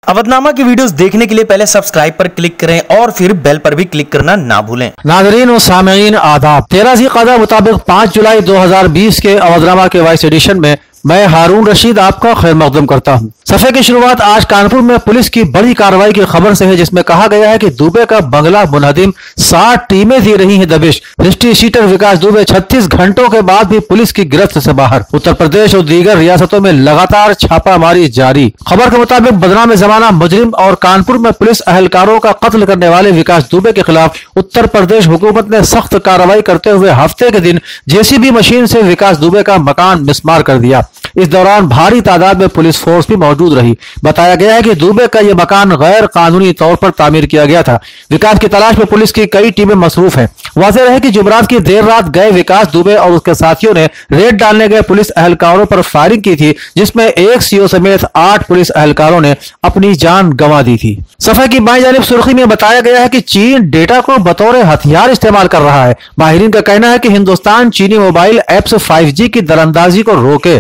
अवधनामा की वीडियोस देखने के लिए पहले सब्सक्राइब पर क्लिक करें और फिर बेल पर भी क्लिक करना ना भूलें। नाज़रीन और सामईन आदाब। 13 ज़िक़अदा मुताबिक 5 जुलाई 2020 के अवधनामा के वाइस एडिशन में मैं हारून रशीद आपका खैर मकदम करता हूँ। सफ़े की शुरुआत आज कानपुर में पुलिस की बड़ी कार्रवाई की खबर से है, जिसमें कहा गया है कि दुबे का बंगला मुनहदिम 60 टीमें दे रही हैं दबिश। हिस्ट्री शीटर विकास दुबे 36 घंटों के बाद भी पुलिस की गिरफ्त से बाहर। उत्तर प्रदेश और दीगर रियासतों में लगातार छापामारी जारी। खबर के मुताबिक बदनाम जमाना मुजरिम और कानपुर में पुलिस अहलकारों का कत्ल करने वाले विकास दुबे के खिलाफ उत्तर प्रदेश हुकूमत ने सख्त कार्रवाई करते हुए हफ्ते के दिन जेसीबी मशीन से विकास दुबे का मकान मिसमार कर दिया। इस दौरान भारी तादाद में पुलिस फोर्स भी मौजूद रही। बताया गया है कि दुबे का यह मकान गैर कानूनी तौर पर तामीर किया गया था। विकास की तलाश में पुलिस की कई टीमें मसरूफ हैं। वाज़ेह रहे कि जुमरात की देर रात गए विकास दुबे और उसके साथियों ने रेड डालने गए पुलिस अहलकारों पर फायरिंग की थी, जिसमें एक सीओ समेत 8 पुलिस अहलकारों ने अपनी जान गंवा दी थी। सफे की बाईं जानिब सुर्खी में बताया गया है कि चीन डेटा को बतौर हथियार इस्तेमाल कर रहा है। माहिरीन का कहना है कि हिंदुस्तान चीनी मोबाइल ऐप्स 5G की दरअंदाजी को रोके।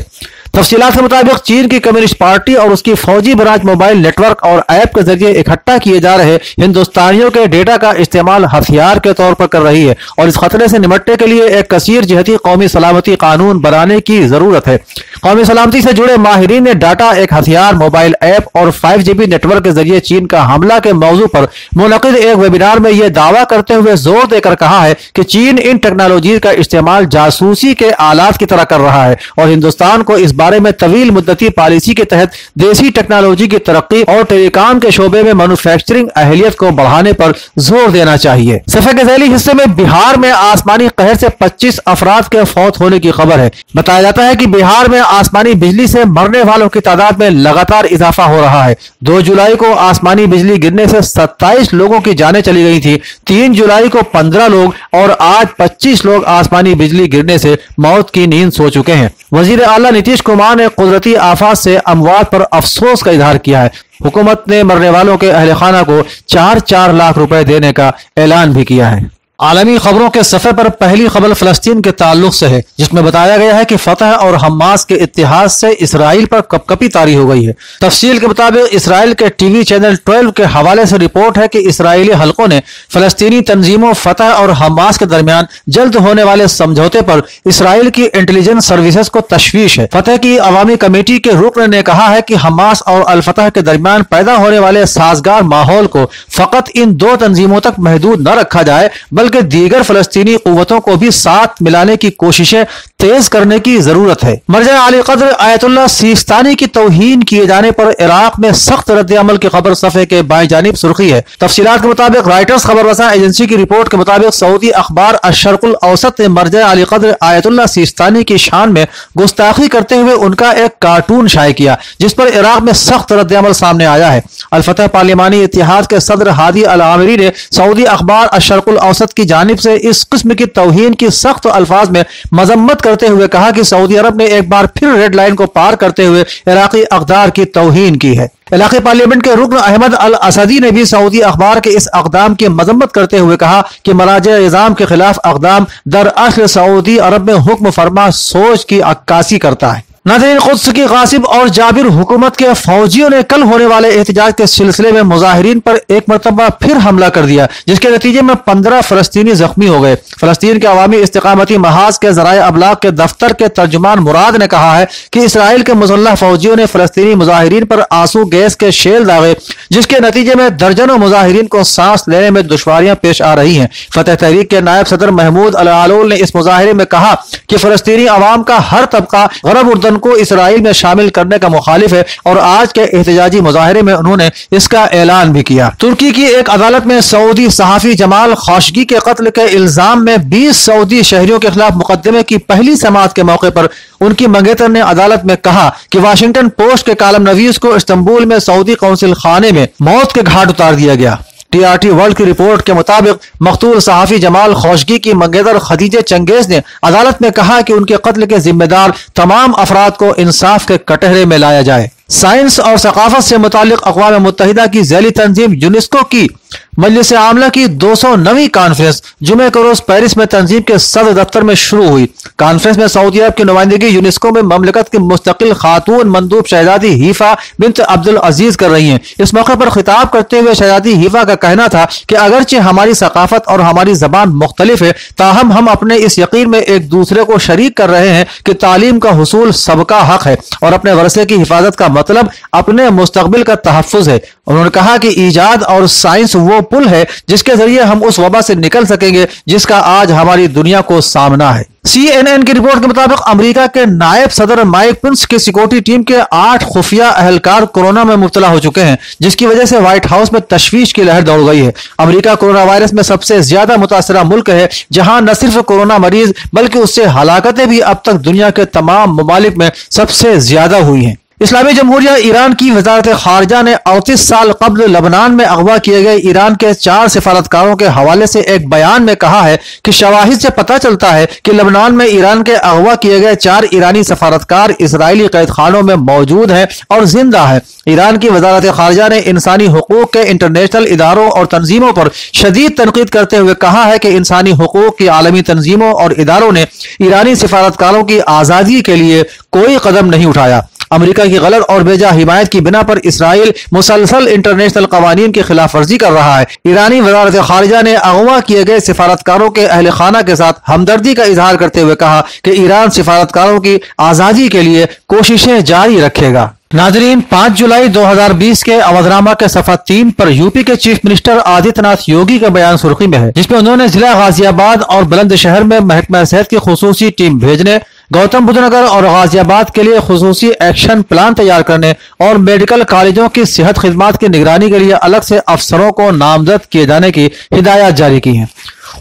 तफसीलात के मुताबिक चीन की कम्युनिस्ट पार्टी और उसकी फौजी ब्रांच मोबाइल नेटवर्क और ऐप के जरिए इकट्ठा किए जा रहे हिंदुस्तानियों के डेटा का इस्तेमाल हथियार के तौर पर कर रही है और इस खतरे से निपटने के लिए एक कसीर जिहती कौमी सलामती कानून बनाने की जरूरत है। कौमी सलामती से जुड़े माहिरीन ने डाटा एक हथियार, मोबाइल ऐप और 5GB नेटवर्क के जरिए चीन का हमला के मौजू पर मुनक़िद एक वेबिनार में यह दावा करते हुए जोर देकर कहा है कि चीन इन टेक्नोलॉजी का इस्तेमाल जासूसी के आलात की तरह कर रहा है और हिंदुस्तान को इस बारे में तवील मुद्दती पॉलिसी के तहत देसी टेक्नोलॉजी की तरक्की और टेलीकॉम के शोबे में मैन्युफैक्चरिंग अहलियत को बढ़ाने पर जोर देना चाहिए। सफे के ज़ैली हिस्से में बिहार में आसमानी कहर से 25 अफराद के फौत होने की खबर है। बताया जाता है कि बिहार में आसमानी बिजली से मरने वालों की तादाद में लगातार इजाफा हो रहा है। 2 जुलाई को आसमानी बिजली गिरने से 27 लोगों की जानें चली गई थी। 3 जुलाई को 15 लोग और आज 25 लोग आसमानी बिजली गिरने से मौत की नींद सो चुके हैं। वजीर आला नीतीश कुमार ने कुदरती आफात से अमवात पर अफसोस का इजहार किया है। हुकूमत ने मरने वालों के अहल खाना को 4-4 लाख रुपए देने का ऐलान भी किया है। आलमी खबरों के सफे पर पहली खबर फलस्तीन के ताल्लुक से है, जिसमें बताया गया है कि फतह और हमास के इत्तेहाद से इसराइल पर कपकपी तारी हो गई है। तफसील के मुताबिक इसराइल के टीवी चैनल 12 के हवाले से रिपोर्ट है कि इसराइली हलकों ने फलस्तीनी तंजीमों फतह और हमास के दरमियान जल्द होने वाले समझौते पर इसराइल की इंटेलिजेंस सर्विसेज को तशवीश है। फतह की अवामी कमेटी के रुकन ने कहा है कि हमास और अल फतह के दरमियान पैदा होने वाले साजगार माहौल को फकत इन 2 तंजीमों तक महदूद न रखा जाए, बल्कि दीगर फलस्तीनी कुव्वतों को भी साथ मिलाने की कोशिशें तेज करने की जरूरत है। मरजा आली कद्र आयतुल्लाह सिस्तानी की तौहीन किए जाने पर इराक में सख्त रद्द-ए-अमल की खबर सफे के बाईं जानिब सुर्खी है। तफसीलात के मुताबिक राइटर्स खबर रसा एजेंसी की रिपोर्ट के मुताबिक सऊदी अखबार अश-शर्कुल औसत ने मरजा आली कद्र आयतुल्लाह सिस्तानी की शान में गुस्ताखी करते हुए उनका एक कार्टून शाये किया, जिस पर इराक में सख्त रद्द-ए-अमल सामने आया है। अल फतह पार्लिमानी इत्तेहाद के सदर हादी अल आमिरी ने सऊदी अखबार अश-शर्कुल औसत की जानिब से इस किस्म की तौहीन की सख्त अल्फाज में मजम्मत करते हुए कहा कि सऊदी अरब ने एक बार फिर रेड लाइन को पार करते हुए इराकी अक़दार की तौहीन की है। इलाक़ाई पार्लियामेंट के रुकन अहमद अल असदी ने भी सऊदी अखबार के इस अक़दाम की मजम्मत करते हुए कहा कि मराजे निज़ाम के खिलाफ अक़दाम दरअसल सऊदी अरब में हुक्म फरमा सोच की अक्कासी करता है। नाज़रीन, क़ुद्स की गासिब और जाबिर हुकूमत के फौजियों ने कल होने वाले एहतजाज के सिलसिले में मुजाहिरीन पर एक मरतबा फिर हमला कर दिया, जिसके नतीजे में 15 फलस्तीनी जख्मी हो गए। फलस्तीन के अवामी इस्तिकामती महाज के ज़राए अबलाग के दफ्तर के तर्जुमान मुराद ने कहा है कि इसराइल के मुसल्लह फौजियों ने फलस्तीनी मुजाहिरीन पर आंसू गैस के शेल दागे, जिसके नतीजे में दर्जनों मुजाहिरीन को सांस लेने में दुश्वारियां पेश आ रही हैं। फतह तहरीक के नायब सदर महमूद अल आलूल ने इस मुजाहिरे में कहा कि फलस्तीनी अवाम का हर तबका गरब उर्दन को इसराइल में शामिल करने का मुखालिफ है और आज के एहतजाजी मुजाहिरे में उन्होंने इसका ऐलान भी किया। तुर्की की एक अदालत में सऊदी सहाफी जमाल खाशगी के कत्ल के इल्जाम में 20 सऊदी शहरियों के खिलाफ मुकदमे की पहली समाअत के मौके पर उनकी मंगेतर ने अदालत में कहा कि वाशिंगटन पोस्ट के कालम नवीस को इस्तांबुल में सऊदी कौंसिल खाने में मौत के घाट उतार दिया गया। TRT वर्ल्ड की रिपोर्ट के मुताबिक मकतूल सहाफी जमाल खौशगी की मंगेतर खदीजे चंगेज ने अदालत में कहा कि उनके कत्ल के जिम्मेदार तमाम अफराद को इंसाफ के कटहरे में लाया जाए। साइंस और सकाफत से मुतालिक अक़वाम मुत्तहिदा की ज़ैली तंजीम यूनेस्को की मजलिस आमला की 209वीं कॉन्फ्रेंस जुमे के रोज पेरिस में तंजीम के सदर दफ्तर में शुरू हुई। कॉन्फ्रेंस में सऊदी अरब की नुमाइंदगी यूनेस्को में ममलकत की मुस्तकिल खातून मंदूब शहजादी हीफा बिन्त अब्दुल अजीज कर रही हैं। इस मौके पर खिताब करते हुए शहजादी हीफा का कहना था कि अगरचे हमारी सकाफत और हमारी जबान मुख्तलिफ है, ताहम हम अपने इस यकीन में एक दूसरे को शरीक कर रहे हैं कि तालीम का हुसूल सबका हक है और अपने वरसे की हिफाजत का मतलब अपने मुस्तकबिल का तहफ़्फ़ुज़ है। उन्होंने कहा कि ईजाद और साइंस वो पुल है जिसके जरिए हम उस वबा से निकल सकेंगे जिसका आज हमारी दुनिया को सामना है। CNN की रिपोर्ट के मुताबिक अमेरिका के नायब सदर माइक पेंस की सिक्योरिटी टीम के 8 खुफिया अहलकार कोरोना में मुब्तला हो चुके हैं, जिसकी वजह से व्हाइट हाउस में तशवीश की लहर दौड़ गई है। अमेरिका कोरोना वायरस में सबसे ज्यादा मुतासरा मुल्क है, जहां न सिर्फ कोरोना मरीज बल्कि उससे हलाकतें भी अब तक दुनिया के तमाम ममालिक में सबसे ज्यादा हुई हैं। इस्लामी जमहूरिया ईरान की वजारत खारजा ने 38 साल कबल लबनान में अगवा किए गए ईरान के 4 सिफारतकारों के हवाले से एक बयान में कहा है कि शवाहिद से पता चलता है कि लबनान में ईरान के अगवा किए गए 4 ईरानी सफारतकार इजरायली कैद खानों में मौजूद हैं और जिंदा है। ईरान की वजारत खारजा ने इंसानी हुकूक के इंटरनेशनल इदारों और तंजीमों पर शदीद तनकीद करते हुए कहा है कि इंसानी हुकूक की आलमी तंजीमों और इदारों ने ईरानी सिफारतकारों की आज़ादी के लिए कोई कदम नहीं उठाया। अमेरिका की गलत और बेजा हिमायत की बिना पर इसराइल मुसलसल इंटरनेशनल कवानीन की खिलाफ वर्जी कर रहा है। ईरानी वजारत खारिजा ने अगवा किए गए सिफारतकारों के अहल खाना के साथ हमदर्दी का इजहार करते हुए कहा कि ईरान सिफारतकारों की आजादी के लिए कोशिशें जारी रखेगा। नाजरीन, 5 जुलाई 2020 के अवधनामा के सफा 3 पर यूपी के चीफ मिनिस्टर आदित्यनाथ योगी का बयान सुर्खी में है, जिसमें उन्होंने जिला गाजियाबाद और बुलंदशहर में महकमा सेहत की खुसूसी टीम भेजने, गौतम बुद्ध नगर और गाजियाबाद के लिए खुसूसी एक्शन प्लान तैयार करने और मेडिकल कॉलेजों की सेहत खिदमात की निगरानी के लिए अलग से अफसरों को नामजद किए जाने की हिदायत जारी की है।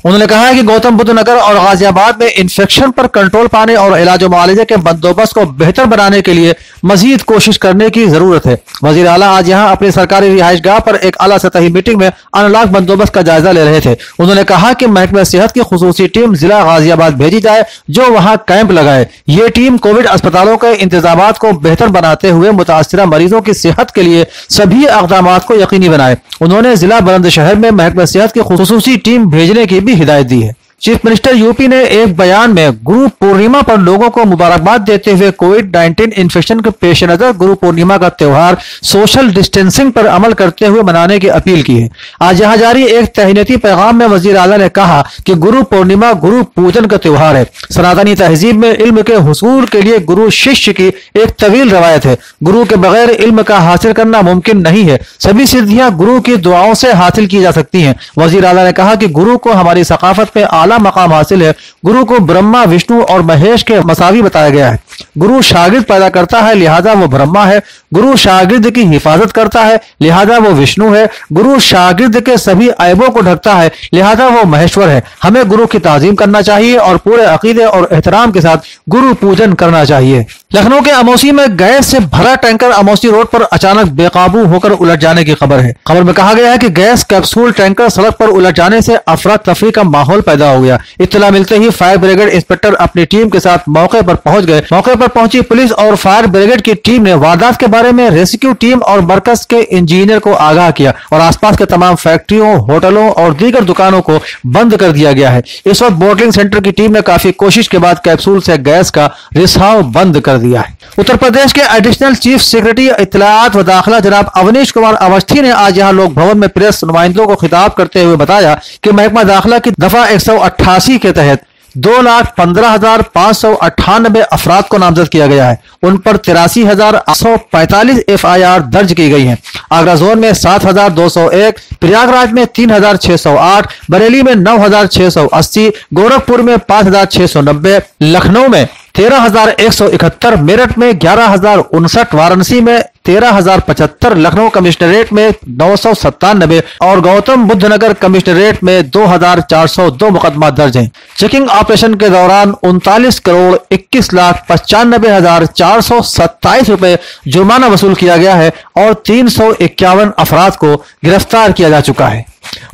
उन्होंने कहा है कि गौतम बुद्ध नगर और गाजियाबाद में इन्फेक्शन पर कंट्रोल पाने और इलाज मुआलजे के बंदोबस्त को बेहतर बनाने के लिए मजीद कोशिश करने की जरूरत है। वजीर आला आज यहाँ अपनी सरकारी रिहाइशगाह पर एक आला सतही मीटिंग में अनलॉक बंदोबस्त का जायजा ले रहे थे। उन्होंने कहा कि महकमा सेहत की खुसूसी टीम जिला गाजियाबाद भेजी जाए जो वहाँ कैंप लगाए। ये टीम कोविड अस्पतालों के इंतजाम को बेहतर बनाते हुए मुतासरा मरीजों की सेहत के लिए सभी इक़दाम को यकीनी बनाए। उन्होंने जिला बुलंदशहर में महकमा सेहत की खुसूसी टीम भेजने की भी हिदायत दी है। चीफ मिनिस्टर यूपी ने एक बयान में गुरु पूर्णिमा पर लोगों को मुबारकबाद देते हुए कोविड-19 इन्फेक्शन के पेश नजर गुरु पूर्णिमा का त्योहार सोशल डिस्टेंसिंग पर अमल करते हुए मनाने की अपील की है। आज यहाँ जारी एक तहनीती पैगाम में वजीर आला ने कहा कि गुरु पूर्णिमा गुरु पूजन का त्योहार है। सनातनी तहजीब में इल्म के हुसूल के लिए गुरु शिष्य की एक तवील रवायत है। गुरु के बगैर इल्म का हासिल करना मुमकिन नहीं है। सभी सिद्धियां गुरु की दुआओं से हासिल की जा सकती हैं। वजीर आला ने कहा कि गुरु को हमारी सकाफत में आला मकाम हासिल है। गुरु को ब्रह्मा, विष्णु और महेश के मसावी बताया गया है। गुरु शागिर्द पैदा करता है, लिहाजा वो ब्रह्मा है। गुरु शागिर्द की हिफाजत करता है, लिहाजा वो विष्णु है। गुरु शागिर्द के सभी ऐबों को ढकता है, लिहाजा वो महेश्वर है। हमें गुरु की ताजीम करना चाहिए और पूरे अकीदे और एहतराम के साथ गुरु पूजन करना चाहिए। लखनऊ के अमौसी में गैस से भरा टैंकर अमौसी रोड पर अचानक बेकाबू होकर उलट जाने की खबर है। खबर में कहा गया है कि गैस कैप्सूल टैंकर सड़क पर उलट जाने से अफरा तफरी का माहौल पैदा हो गया। इत्तला मिलते ही फायर ब्रिगेड इंस्पेक्टर अपनी टीम के साथ मौके पर पहुंच गए। मौके पर पहुंची पुलिस और फायर ब्रिगेड की टीम ने वारदात के बारे में रेस्क्यू टीम और मरकज के इंजीनियर को आगाह किया और आसपास के तमाम फैक्ट्रियों, होटलों और दीगर दुकानों को बंद कर दिया गया है। इस वक्त बोटलिंग सेंटर की टीम ने काफी कोशिश के बाद कैप्सूल से गैस का रिसाव बंद कर दिया है। उत्तर प्रदेश के एडिशनल चीफ सेक्रेटरी इत्तलाआत व दाखिला जनाब अवनीश कुमार अवस्थी ने आज यहाँ लोक भवन में प्रेस नुमाइंदों को खिताब करते हुए बताया कि महकमा दाखिला की दफा 188 के तहत 2,15,598 अफराद को नामजद किया गया है। उन पर 83,845 FIR दर्ज की गई हैं। आगरा जोन में 7,201, प्रयागराज में 3,608, बरेली में 9,680, गोरखपुर में 5,690, लखनऊ में 13,171, मेरठ में 11,059, वाराणसी में 13,075, लखनऊ कमिश्नरेट में 997 और गौतम बुद्ध नगर कमिश्नरेट में 2,402 मुकदमा दर्ज हैं। चेकिंग ऑपरेशन के दौरान 39,95,427 रुपए जुर्माना वसूल किया गया है और 351 अफराद को गिरफ्तार किया जा चुका है।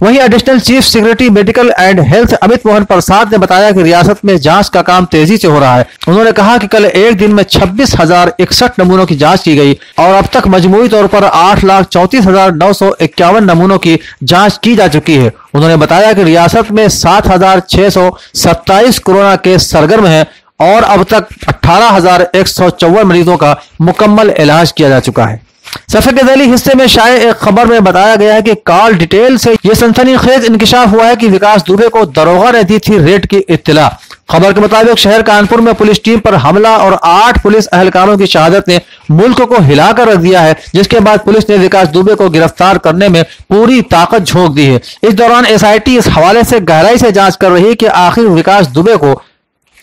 वहीं additional chief secretary medical and health Amit Mohan Prasad ने बताया कि रियासत में जांच का काम तेजी से हो रहा है। उन्होंने कहा कि कल एक दिन में 26,061 नमूनों की जांच की गई और अब तक मजमूई तौर पर 8,34,951 नमूनों की जांच की जा चुकी है। उन्होंने बताया कि रियासत में 7,627 कोरोना केस सरगर्म है और अब तक 18,154 मरीजों का मुकम्मल इलाज किया जा चुका है। सफे के दैली हिस्से में शाये एक खबर में बताया गया है कि कॉल डिटेल से यह सनसनीखेज इंकिशाफ हुआ है कि विकास दुबे को दरोगा ने दी थी रेड की इत्तला। खबर के मुताबिक शहर कानपुर में पुलिस टीम पर हमला और 8 पुलिस एहलकारों की शहादत ने मुल्क को हिलाकर रख दिया है, जिसके बाद पुलिस ने विकास दुबे को गिरफ्तार करने में पूरी ताकत झोंक दी है। इस दौरान एसआईटी इस हवाले से गहराई से जांच कर रही है कि आखिर विकास दुबे को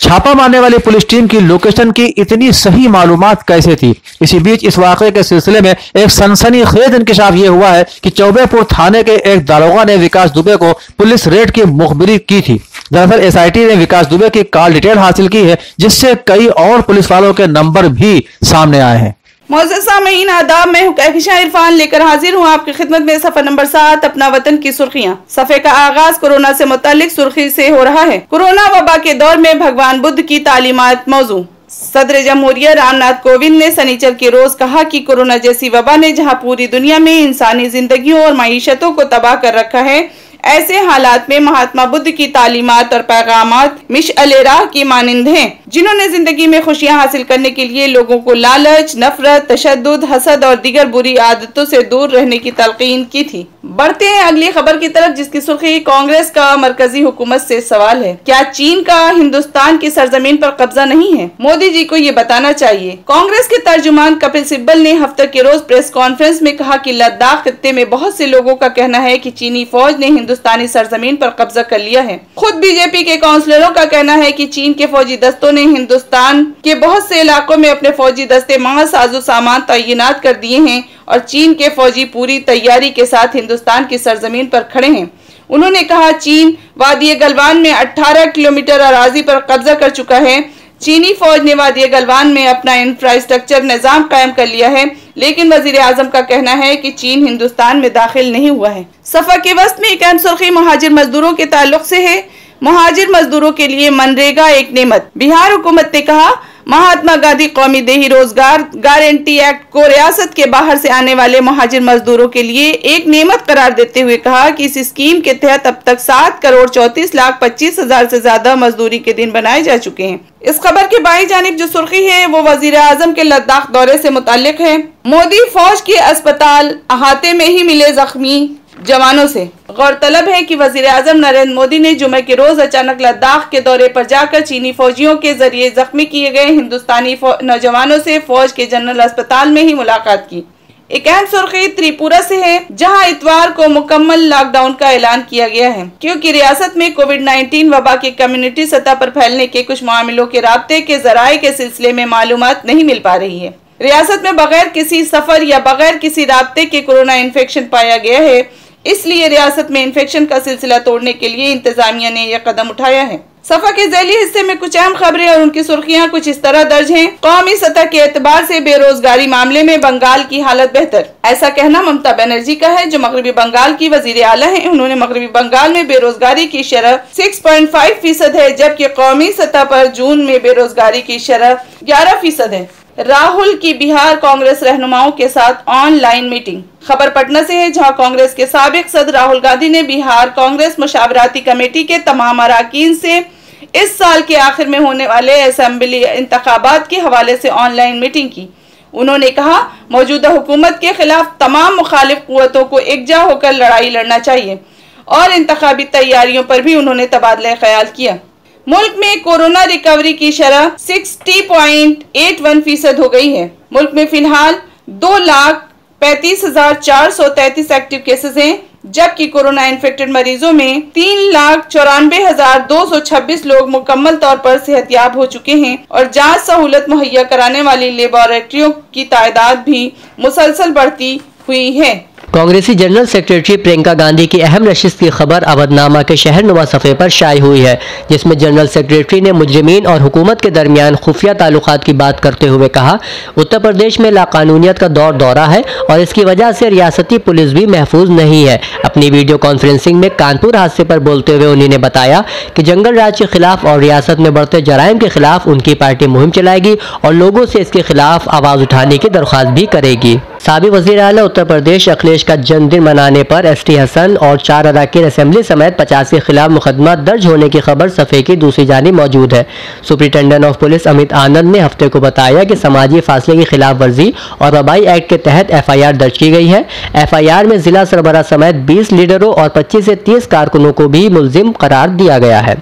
छापा मारने वाली पुलिस टीम की लोकेशन की इतनी सही मालूमात कैसे थी। इसी बीच इस वाकये के सिलसिले में एक सनसनीखेज इंकिशाफ ये हुआ है कि चौबेपुर थाने के एक दारोगा ने विकास दुबे को पुलिस रेड की मुखबिरी की थी। दरअसल एसआईटी ने विकास दुबे की कॉल डिटेल हासिल की है, जिससे कई और पुलिस वालों के नंबर भी सामने आए हैं। मोअज़्ज़ज़ सामीन आदाब, मैं हूं कहकशां इरफान लेकर हाजिर हूं आपकी खिदमत में सफर नंबर 7 अपना वतन की सुर्खियां। सफे का आगाज कोरोना से मुतालिक सुर्खी से हो रहा है। कोरोना वबा के दौर में भगवान बुद्ध की तालीमात मौजू। सदर जमहूरिया रामनाथ कोविंद ने सनीचर के रोज कहा कि कोरोना जैसी वबा ने जहां पूरी दुनिया में इंसानी जिंदगियों और मईशतों को तबाह कर रखा है, ऐसे हालात में महात्मा बुद्ध की तालीमात और पैगामात मिशअले राह की मानिंद हैं, जिन्होंने जिंदगी में खुशियां हासिल करने के लिए लोगों को लालच, नफरत, तशद्दुद, हसद और दीगर बुरी आदतों से दूर रहने की तलकीन की थी। बढ़ते हैं अगली खबर की तरफ, जिसकी सुर्खी कांग्रेस का मरकजी हुकूमत से सवाल है, क्या चीन का हिंदुस्तान की सरजमीन पर कब्जा नहीं है? मोदी जी को ये बताना चाहिए। कांग्रेस के तर्जुमान कपिल सिब्बल ने हफ्ते के रोज प्रेस कॉन्फ्रेंस में कहा कि लद्दाख खित्ते में बहुत से लोगों का कहना है कि चीनी फौज ने हिंदुस्तानी सरजमीन पर कब्जा कर लिया है। खुद बीजेपी के काउंसलरों का कहना है कि चीन के फौजी दस्तों ने हिंदुस्तान के बहुत से इलाकों में अपने फौजी दस्ते महज साजो सामान तैनात कर दिए हैं और चीन के फौजी पूरी तैयारी के साथ हिंदुस्तान की सरजमीन पर खड़े हैं। उन्होंने कहा, चीन वादी गलवान में 18 किलोमीटर अराजी पर कब्जा कर चुका है। चीनी फौज ने वादी गलवान में अपना इंफ्रास्ट्रक्चर निजाम कायम कर लिया है, लेकिन वजीर आजम का कहना है कि चीन हिंदुस्तान में दाखिल नहीं हुआ है। सफा के वस्त में एक अहम सुर्खी मुहाजिर मजदूरों के ताल्लुक से है। मुहाजिर मजदूरों के लिए मनरेगा एक नेमत। बिहार हुकूमत ने कहा, महात्मा गांधी कौमी देही रोजगार गारंटी एक्ट को रियासत के बाहर से आने वाले मुहाजिर मजदूरों के लिए एक नेमत करार देते हुए कहा कि इस स्कीम के तहत अब तक 7,34,25,000 से ज्यादा मजदूरी के दिन बनाए जा चुके हैं। इस खबर के बाई जानिब जो सुर्खी है वो वजीर आजम के लद्दाख दौरे से मुताल्लिक है। मोदी फौज के अस्पताल अहाते में ही मिले जख्मी जवानों से। गौरतलब है कि वजीर आजम नरेंद्र मोदी ने जुमे के रोज अचानक लद्दाख के दौरे पर जाकर चीनी फौजियों के जरिए जख्मी किए गए हिंदुस्तानी नौजवानों से फौज के जनरल अस्पताल में ही मुलाकात की। एक अहम सुर्खी त्रिपुरा से है, जहां इतवार को मुकम्मल लॉकडाउन का ऐलान किया गया है, क्योंकि रियासत में कोविड-19 वबा के कम्युनिटी सतह पर फैलने के कुछ मामलों के राब्ते के जराये के सिलसिले में मालूमात नहीं मिल पा रही है। रियासत में बगैर किसी सफर या बगैर किसी राब्ते के कोरोना इन्फेक्शन पाया गया है, इसलिए रियासत में इन्फेक्शन का सिलसिला तोड़ने के लिए इंतजामिया ने यह कदम उठाया है। सफा के ज़ैली हिस्से में कुछ अहम खबरें और उनकी सुर्खियां कुछ इस तरह दर्ज हैं। कौमी सतह के एतबार से बेरोजगारी मामले में बंगाल की हालत बेहतर, ऐसा कहना ममता बनर्जी का है, जो मगरबी बंगाल की वजीर आला है। उन्होंने मगरबी बंगाल में बेरोजगारी की शरह 6.5% है, जबकि कौमी सतह पर जून में बेरोजगारी की शरह 11% है। राहुल की बिहार कांग्रेस रहनुमाओं के साथ ऑनलाइन मीटिंग। खबर पटना से है, जहां कांग्रेस के साबिक सदर राहुल गांधी ने बिहार कांग्रेस मुशावरती कमेटी के तमाम अरकान से इस साल के आखिर में होने वाले असेंबली इंतखाबात के हवाले से ऑनलाइन मीटिंग की। उन्होंने कहा, मौजूदा हुकूमत के खिलाफ तमाम मुखालिफ कुव्वतों को एकजा होकर लड़ाई लड़ना चाहिए और इंतखाबी तैयारियों पर भी उन्होंने तबादला ख्याल किया। मुल्क में कोरोना रिकवरी की शरह 60.81% हो गई है। मुल्क में फिलहाल 2,35,433 एक्टिव केसेस हैं, जबकि कोरोना इन्फेक्टेड मरीजों में 3,94,226 लोग मुकम्मल तौर पर सेहतयाब हो चुके हैं और जांच सहूलत मुहैया कराने वाली लेबोरेटरियों की तादाद भी मुसलसल बढ़ती हुई है। कांग्रेसी जनरल सेक्रेटरी प्रियंका गांधी की अहम नशिस्त की खबर अवधनामा के शहरनुमा सफ़े पर शाये हुई है, जिसमें जनरल सेक्रेटरी ने मुजरिमीन और हुकूमत के दरमियान खुफिया ताल्लुकात की बात करते हुए कहा, उत्तर प्रदेश में लाकानूनियत का दौरा है और इसकी वजह से रियासती पुलिस भी महफूज नहीं है। अपनी वीडियो कॉन्फ्रेंसिंग में कानपुर हादसे पर बोलते हुए उन्होंने बताया कि जंगल राज के खिलाफ और रियासत में बढ़ते जराइम के खिलाफ उनकी पार्टी मुहिम चलाएगी और लोगों से इसके खिलाफ आवाज़ उठाने की दरख्वास्त भी करेगी। साबिक वज़ीर आला उत्तर प्रदेश अखिलेश का जन्मदिन मनाने पर एसटी हसन और 4 अरकान असेंबली समेत 50 के खिलाफ मुकदमा दर्ज होने की खबर सफ़े की दूसरी जानिब मौजूद है। सुपरिटेंडेंट ऑफ पुलिस अमित आनंद ने हफ्ते को बताया कि समाजी फासले की खिलाफ वर्जी और वबाई एक्ट के तहत FIR दर्ज की गई है। FIR में जिला सरबराह समेत 20 लीडरों और 25 से 30 कारकुनों को भी मुल्जिम करार दिया गया है।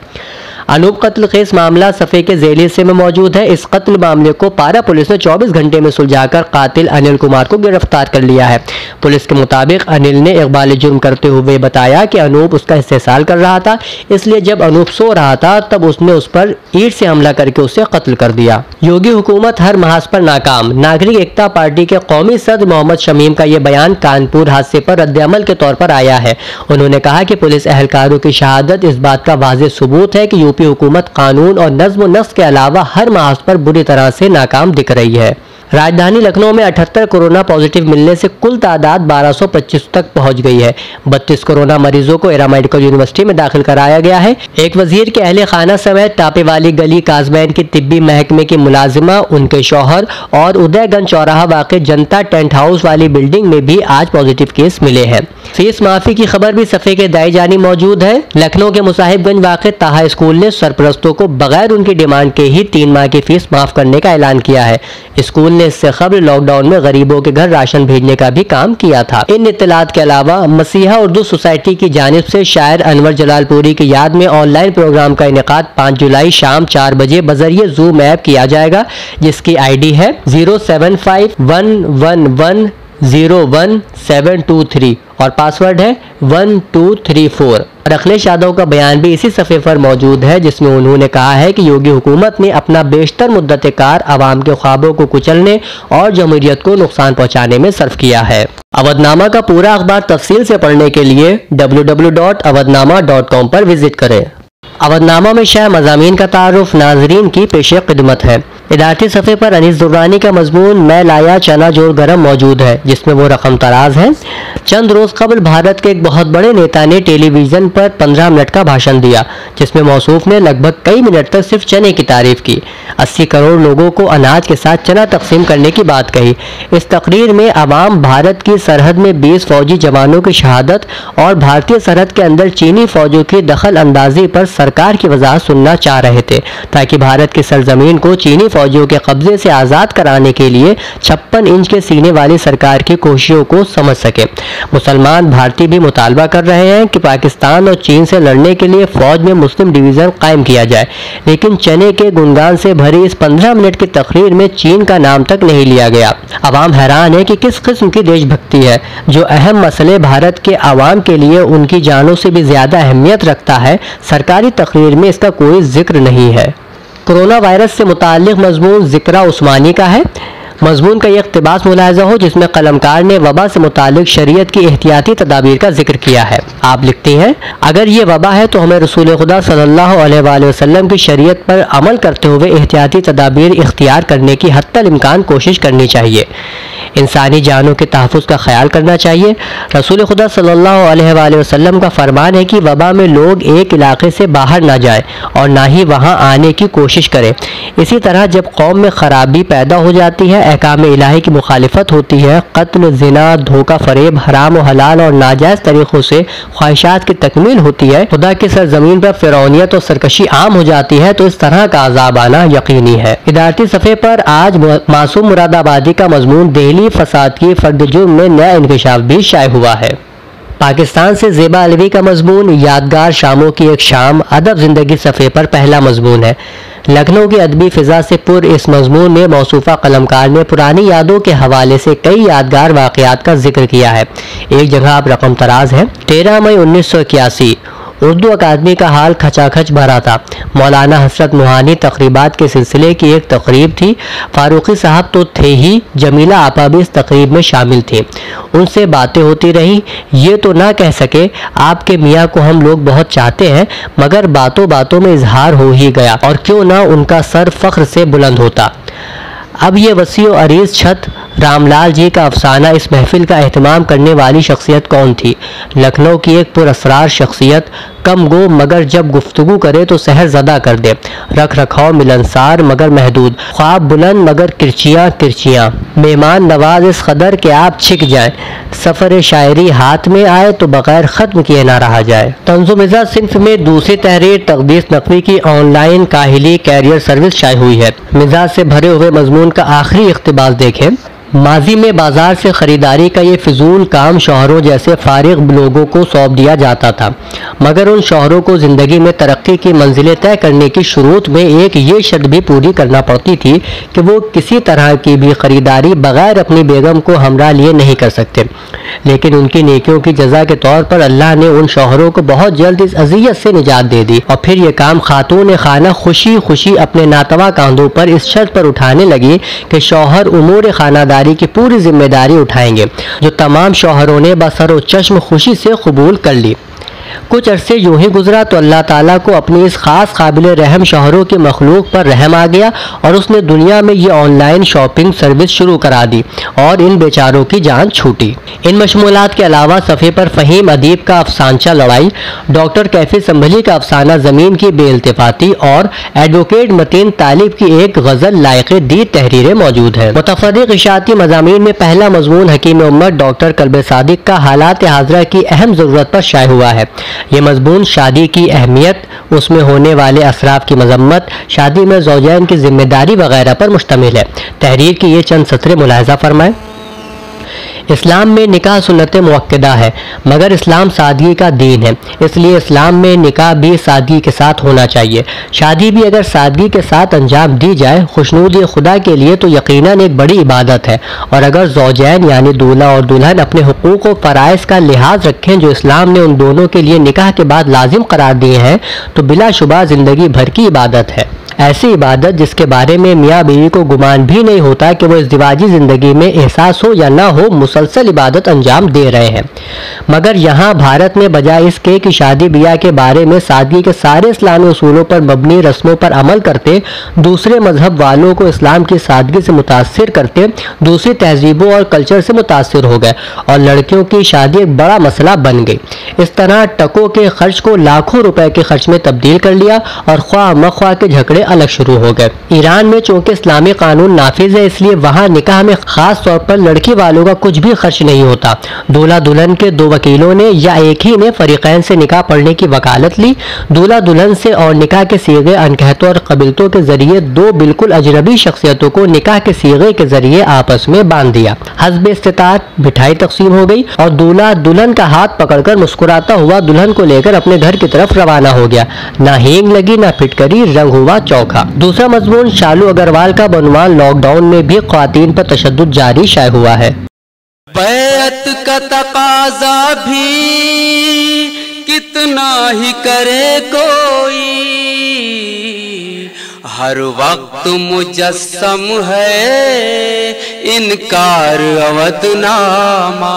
अनूप कत्ल केस मामला सफ़े के ज़ेली हिस्से में मौजूद है। इस कत्ल मामले को पारा पुलिस ने 24 घंटे में सुलझाकर कातिल अनिल कुमार को गिरफ्तार कर लिया है। पुलिस के मुताबिक अनिल ने इकबाल जुर्म करते हुए बताया कि अनूप उसका इस्तेसाल कर रहा था, इसलिए जब अनूप सो रहा था तब उसने उस पर ईंट से हमला करके उसे कत्ल कर दिया। योगी हुकूमत हर महाज पर नाकाम। नागरिक एकता पार्टी के कौमी सदर मोहम्मद शमीम का ये बयान कानपुर हादसे पर रद्द-ए-अमल के तौर पर आया है। उन्होंने कहा कि पुलिस एहलकारों की शहादत इस बात का वाज़ेह सबूत है कि यूपी हुकूमत कानून और नज़्म नस्क के अलावा हर महाज पर बुरी तरह से नाकाम दिख रही है। राजधानी लखनऊ में 78 कोरोना पॉजिटिव मिलने से कुल तादाद 1225 तक पहुंच गई है। 32 कोरोना मरीजों को इरा मेडिकल यूनिवर्सिटी में दाखिल कराया गया है। एक वजीर के अहले खाना समेत टापे वाली गली काजमैन की तिब्बी महकमे की मुलाजिमा, उनके शौहर और उदयगंज चौराहा वाक़े जनता टेंट हाउस वाली बिल्डिंग में भी आज पॉजिटिव केस मिले हैं। फीस माफी की खबर भी सफ़े के दाई जानी मौजूद है। लखनऊ के मुसाहिबगंज वाक़े ताहा स्कूल ने सरपरस्तों को बगैर उनकी डिमांड के ही 3 माह की फीस माफ करने का ऐलान किया है। स्कूल ने इससे कबल लॉकडाउन में गरीबों के घर राशन भेजने का भी काम किया था। इन इत्तलात के अलावा मसीहा उर्दू सोसाइटी की जानिब से शायर अनवर जलालपुरी की याद में ऑनलाइन प्रोग्राम का इनेकाद 5 जुलाई शाम 4 बजे बजरिए जूम ऐप किया जाएगा, जिसकी ID है 07511101723 और पासवर्ड है 1234। अखिलेश यादव का बयान भी इसी सफ़े पर मौजूद है, जिसमें उन्होंने कहा है कि योगी हुकूमत ने अपना बेशतर मुद्दत कार आवाम के ख्वाबों को कुचलने और जमहूरियत को नुकसान पहुंचाने में सर्फ किया है। अवधनामा का पूरा अखबार तफसील से पढ़ने के लिए www.awadhnama.com पर विजिट करें। अवधनामा में शाया मज़ामीन का तारुफ नाजरीन की पेशे खिदमत है। इदारती सफ़े पर अनीस दुर्रानी का मजमून मैं लाया चना जोर गरम मौजूद है, जिसमें वो रकम तराज है। चंद रोज़ कबल भारत के एक बहुत बड़े नेता ने टेलीविज़न पर 15 मिनट का भाषण दिया, जिसमें मौसूफ ने लगभग कई मिनट तक सिर्फ चने की तारीफ की। 80 करोड़ लोगों को अनाज के साथ चना तकसीम करने की बात कही। इस तकरीर में अवाम भारत की सरहद में 20 फौजी जवानों की शहादत और भारतीय सरहद के अंदर चीनी फौजों की दखल अंदाजी पर सरकार की वजाहत सुनना चाह रहे थे, ताकि भारत की सरजमीन को चीनी फौजियों के कब्जे से आज़ाद कराने के लिए 56 इंच के सीने वाली सरकार की कोशिशों को समझ सके। मुसलमान भारतीय भी मुतालबा कर रहे हैं कि पाकिस्तान और चीन से लड़ने के लिए फौज में मुस्लिम डिवीज़न कायम किया जाए, लेकिन चने के गुणगान से भरी इस 15 मिनट की तकरीर में चीन का नाम तक नहीं लिया गया। अवाम हैरान है कि किस किस्म की देशभक्ति है जो अहम मसले भारत के अवाम के लिए उनकी जानों से भी ज़्यादा अहमियत रखता है। सरकारी तकरीर में इसका कोई जिक्र नहीं है। कोरोना वायरस से मुताल्लिक़ मजमून ज़िक्रा उस्मानी का है। मजमून का यह इक़्तिबास मुलाहिज़ा हो जिसमें कलमकार ने वबा से मुताल्लिक़ शरीयत की एहतियाती तदाबीर का जिक्र किया है। आप लिखती हैं, अगर ये वबा है तो हमें रसूल खुदा सल्लल्लाहु अलैहि वसल्लम की शरीयत पर अमल करते हुए एहतियाती तदाबीर इख्तियार करने की हत्तल इम्कान कोशिश करनी चाहिए। इंसानी जानों के तहफ़्फ़ुज़ का ख्याल करना चाहिए। रसूल खुदा सल्लल्लाहु अलैहि वसल्लम का फरमान है कि वबा में लोग एक इलाके से बाहर ना जाएं और ना ही वहाँ आने की कोशिश करें। इसी तरह जब कौम में ख़राबी पैदा हो जाती है, अहकाम इलाही की मुखालिफत होती है, कत्ल, ज़िना, धोखा फ़रेब, हराम और हलाल और नाजायज़ तरीक़ों से ख्वाहिशात की तकमील होती है, खुदा की सरज़मीन पर फ़िरौनियत और सरकशी आम हो जाती है, तो इस तरह का अज़ाब आना यकीनी है। इदारती सफ़े पर आज मासूम मुरादाबादी का मजमून दिल्ली फसाद की फर्द जुर्म में नया इंकशाफ भी शाये हुआ है। पाकिस्तान से ज़ेबा अलवी का मजमून यादगार शामों की एक शाम अदब ज़िंदगी सफ़े पर पहला मजमून है। लखनऊ की अदबी फ़िज़ा से पुर इस मजमून में मौसूफ़ा कलमकार ने पुरानी यादों के हवाले से कई यादगार वाक़यात का जिक्र किया है। एक जगह आप रकम तराज है। 13 मई 1981 اردو اکادمی کا حال کھچاکھچ بھرا تھا۔ مولانا حسرت موہانی تقریبات کے سلسلے کی ایک تقریب تھی۔ فاروقی صاحب تو تھے ہی، جمیلہ آپا بھی اس تقریب میں شامل تھے۔ ان سے باتیں ہوتی رہیں۔ یہ تو نہ کہہ سکے آپ کے میاں کو ہم لوگ بہت چاہتے ہیں، مگر باتوں باتوں میں اظہار ہو ہی گیا، اور کیوں نہ ان کا سر فخر سے بلند ہوتا۔ اب یہ وسیع و عریض چھت رام لال جی کا افسانہ اس محفل کا اہتمام کرنے والی شخصیت کون تھی؟ لکھنؤ کی ایک پر اسرار شخصیت، کم گو مگر جب گفتگو کرے تو سحر زدہ کر دے، رکھ رکھاؤ ملنسار مگر محدود، خواب بلند مگر کرچیاں کرچیاں، مہمان نواز اس قدر کہ آپ چھک جائیں، سفر شاعری ہاتھ میں آئے تو بغیر ختم کیے نہ رہا جائے۔ طنز و مزاح صنف میں دوسری تحریر تقدیس نقوی کی آن لائن کاہلی کیریئر سروس شائع ہوئی ہے۔ مزاح سے بھرے ہوئے مضمون کا آخری اقتباس دیکھیں۔ ماضی میں بازار سے خریداری کا یہ فضول کام شوہروں جیسے فارغ لوگوں کو سونپ دیا جاتا تھا، مگر ان شوہروں کو زندگی میں ترقی کی منزلیں طے کرنے کی شروط میں ایک یہ شرط بھی پوری کرنا پڑتی تھی کہ وہ کسی طرح کی بھی خریداری بغیر اپنی بیگم کو ہمراہ لیے نہیں کر سکتے۔ لیکن ان کی نیکیوں کی جزا کے طور پر اللہ نے ان شوہروں کو بہت جلد اس اذیت سے نجات دے دی، اور پھر یہ کام خاتون خانہ خوشی خوشی اپنے ناتواں کاندھوں پر اس شرط پر اٹھانے لگی کہ شوہر امور خانہ داری کی پوری ذمہ داری اٹھائیں گے، جو تمام شوہروں نے بسر و چشم خوشی سے قبول کر لی۔ کچھ عرصے یوں ہی گزرا تو اللہ تعالیٰ کو اپنی اس خاص قابل رحم شوہروں کی مخلوق پر رحم آ گیا، اور اس نے دنیا میں یہ آن لائن شاپنگ سروس شروع کرا دی، اور ان بیچاروں کی جان چھوٹی۔ ان مشمولات کے علاوہ صفحے پر فہیم ادیب کا افسانچہ لڑائی، ڈاکٹر کیفی سنبھلی کا افسانہ زمین کی بے التفاتی، اور ایڈوکیٹ متین طالب کی ایک غزل لائق دید تحریریں موجود ہیں۔ متفرق اشاعتی مضامین میں پہلا مضمون حکیم امت ڈاکٹر کلب صادق کا حالات حاضرہ کی اہم ضرورت پر شائع ہوا ہے۔ یہ مضمون شادی کی اہمیت، اس میں ہونے والے اسراف کی مذمت، شادی میں زوجین کی ذمہ داری وغیرہ پر مشتمل ہے۔ تحریر کی یہ چند سطریں ملاحظہ فرمائیں۔ اسلام میں نکاح سنت مؤکدہ ہے، مگر اسلام سادگی کا دین ہے، اس لیے اسلام میں نکاح بھی سادگی کے ساتھ ہونا چاہیے۔ شادی بھی اگر سادگی کے ساتھ انجام دی جائے خوشنودی خدا کے لیے تو یقیناً ایک بڑی عبادت ہے، اور اگر زوجین یعنی دولہا اور دلہن اپنے حقوق و فرائض کا لحاظ رکھیں جو اسلام نے ان دونوں کے لیے نکاح کے بعد لازم قرار دیے ہیں، تو بلا شبہ زندگی بھر کی عبادت ہے۔ ایسی عبادت جس کے بارے میں میاں بیوی کو گمان بھی نہیں ہوتا کہ وہ ازدواجی زندگی میں احساس ہو یا نہ ہو مسلسل عبادت انجام دے رہے ہیں۔ مگر یہاں بھارت میں بجائے اس کے کہ شادی بیاہ کے بارے میں سادگی کے سارے اسلامی اصولوں پر مبنی رسموں پر عمل کرتے، دوسرے مذہب والوں کو اسلام کی سادگی سے متاثر کرتے، دوسری تہذیبوں اور کلچر سے متاثر ہو گئے، اور لڑکیوں کی شادی ایک بڑا مسئلہ بن گئی۔ اس طرح ٹکوں کے خرچ کو لاکھوں روپے کے خرچ میں تبدیل کر لیا، اور خواہ مخواہ کے جھگڑے الگ شروع ہو گئے۔ ایران میں چونکہ اسلامی قانون نافذ ہے، اس لیے وہاں نکاح میں خاص طور پر لڑکی والوں کا کچھ بھی خرچ نہیں ہوتا۔ دولہا دلہن کے دو وکیلوں نے یا ایک ہی نے فریقین سے نکاح پڑھنے کی وکالت لی، دولہا دلہن سے، اور نکاح کے صیغے انکہتوں اور قبیلتوں کے ذریعے دو بالکل اجنبی شخصیتوں کو نکاح کے صیغے کے ذریعے آپس میں باندھ دیا۔ حسب استطاعت مٹھائی تقسیم ہو گئی، اور دولہا دلہن کا ہاتھ پکڑ کر مسکراتا ہوا دلہن کو لے کر اپنے گھر کی طرف روانہ ہو گیا۔ نہ ہینگ لگی نہ پھٹکری، رنگ ہوا چوکھا۔ دوسرا مضمون شالو اگروال کا بعنوان لاک ڈاؤن میں بھی خواتین پر تشدد جاری شائع ہوا ہے۔ بیعت کا تقاضا بھی کتنا ہی کرے کوئی، ہر وقت مجسم ہے انکار اودھ نامہ،